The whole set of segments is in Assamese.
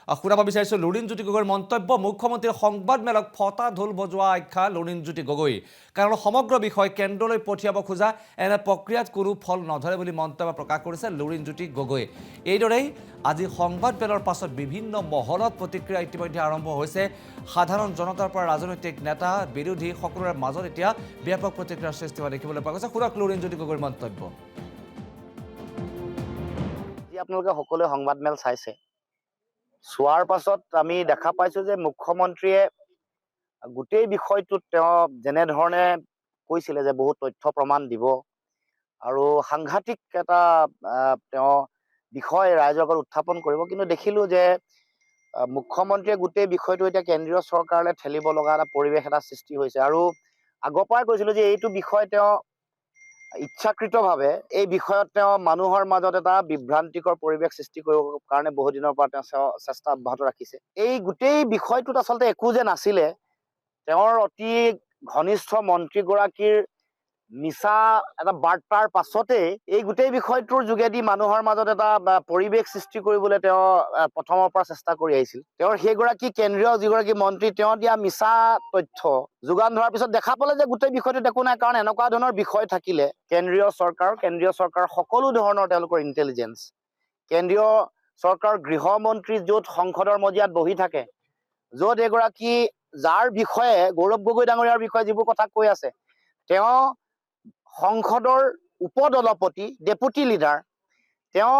শুনাব বিচাৰিছোঁ লুৰিণজ্যোতি গগৈৰ মন্তব্য। মুখ্যমন্ত্ৰীৰ সংবাদমেলক ফটা ঢোল বজোৱা আখ্যা লুৰিণজ্যোতি গগৈ। কাৰণ সমগ্ৰ বিষয় কেন্দ্ৰলৈ পঠিয়াব খোজা এনে প্ৰক্ৰিয়াত কোনো ফল নধৰে বুলি মন্তব্য প্ৰকাশ কৰিছে লুৰিণজ্যোতি গগৈ। এইদৰেই আজি সংবাদমেলৰ পাছত বিভিন্ন মহলত প্ৰতিক্ৰিয়া ইতিমধ্যে আৰম্ভ হৈছে। সাধাৰণ জনতাৰ পৰা ৰাজনৈতিক নেতা বিৰোধী সকলোৰে মাজত এতিয়া ব্যাপক প্ৰতিক্ৰিয়াৰ সৃষ্টি হোৱা দেখিবলৈ পোৱা গৈছে। শুনক লুৰিণজ্যোতি গগৈৰ মন্তব্য। আপোনালোকে সকলোৱে সংবাদমেল চাইছে। চোৱাৰ পাছত আমি দেখা পাইছো যে মুখ্যমন্ত্ৰীয়ে গোটেই বিষয়টোত তেওঁ যেনেধৰণে কৈছিলে যে বহুত তথ্য প্ৰমাণ দিব আৰু সাংঘাতিক এটা তেওঁ বিষয় ৰাইজৰ আগত উত্থাপন কৰিব, কিন্তু দেখিলো যে মুখ্যমন্ত্ৰীয়ে গোটেই বিষয়টো এতিয়া কেন্দ্ৰীয় চৰকাৰলৈ ঠেলিব লগা এটা পৰিৱেশ এটা সৃষ্টি হৈছে। আৰু আগৰ পৰাই কৈছিলো যে এইটো বিষয় তেওঁ ইচ্ছাকৃতভাৱে এই বিষয়ত তেওঁ মানুহৰ মাজত এটা বিভ্ৰান্তিকৰ পৰিৱেশ সৃষ্টি কৰিবৰ কাৰণে বহুদিনৰ পৰা তেওঁ চেষ্টা অব্যাহত ৰাখিছে। এই গোটেই বিষয়টোত আচলতে একো যে নাছিলে, তেওঁৰ অতি ঘনিষ্ঠ মন্ত্ৰীগৰাকীৰ মিছা এটা বাৰ্তাৰ পাছতেই এই গোটেই বিষয়টোৰ যোগেদি মানুহৰ মাজত এটা পৰিৱেশ সৃষ্টি কৰিবলৈ তেওঁ প্ৰথমৰ পৰা চেষ্টা কৰি আহিছিল। তেওঁৰ সেইগৰাকী কেন্দ্ৰীয় যিগৰাকী মন্ত্ৰী তেওঁ দিয়া মিছা তথ্য যোগান ধৰাৰ পিছত দেখা পালে যে গোটেই বিষয়টোত একো নাই। কাৰণ এনেকুৱা ধৰণৰ বিষয় থাকিলে কেন্দ্ৰীয় চৰকাৰৰ সকলো ধৰণৰ তেওঁলোকৰ ইণ্টেলিজেঞ্চ, কেন্দ্ৰীয় চৰকাৰৰ গৃহমন্ত্ৰী য'ত সংসদৰ মজিয়াত বহি থাকে, য'ত এগৰাকী যাৰ বিষয়ে গৌৰৱ গগৈ ডাঙৰীয়াৰ বিষয়ে যিবোৰ কথা কৈ আছে, তেওঁ সংসদৰ উপদলপতি ডেপুটি লিডাৰ, তেওঁ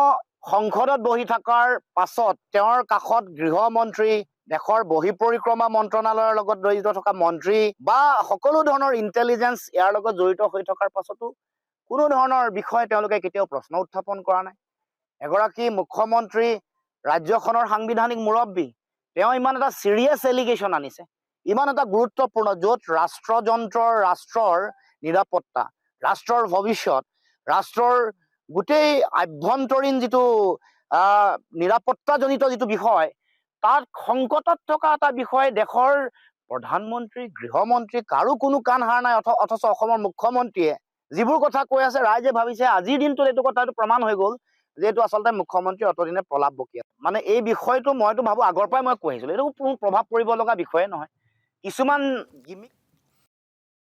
সংসদত বহি থকাৰ পাছত তেওঁৰ কাষত গৃহমন্ত্ৰী, দেশৰ বহি পৰিক্ৰমা মন্ত্ৰণালয়ৰ লগত জড়িত থকা মন্ত্ৰী বা সকলো ধৰণৰ ইণ্টেলিজেঞ্চ ইয়াৰ লগত জড়িত হৈ থকাৰ পাছতো কোনো ধৰণৰ বিষয়ে তেওঁলোকে কেতিয়াও প্ৰশ্ন উত্থাপন কৰা নাই। এগৰাকী মুখ্যমন্ত্ৰী, ৰাজ্যখনৰ সাংবিধানিক মুৰব্বী, তেওঁ ইমান এটা চিৰিয়াছ এলিগেশ্যন আনিছে, ইমান এটা গুৰুত্বপূৰ্ণ, য'ত ৰাষ্ট্ৰৰ নিৰাপত্তা, ৰাষ্ট্ৰৰ ভৱিষ্যত, ৰাষ্ট্ৰৰ গোটেই আভ্যন্তৰীণ যিটো নিৰাপত্তাজনিত যিটো বিষয়, তাত সংকটত থকা এটা বিষয় দেশৰ প্ৰধানমন্ত্ৰী, গৃহমন্ত্ৰী কাৰো কোনো কাণ সাৰ নাই। অথচ অসমৰ মুখ্যমন্ত্ৰীয়ে যিবোৰ কথা কৈ আছে, ৰাইজে ভাবিছে আজিৰ দিনটোত এইটো কথাটো প্ৰমাণ হৈ গ'ল যে এইটো আচলতে মুখ্যমন্ত্ৰী অতদিনে প্ৰলাপ বকি আছে। মানে এই বিষয়টো মইতো ভাবো আগৰ পৰাই মই কৈ আহিছিলো, এইটো কোনো প্ৰভাৱ পৰিব লগা বিষয়ে নহয়। কিছুমান গিমিক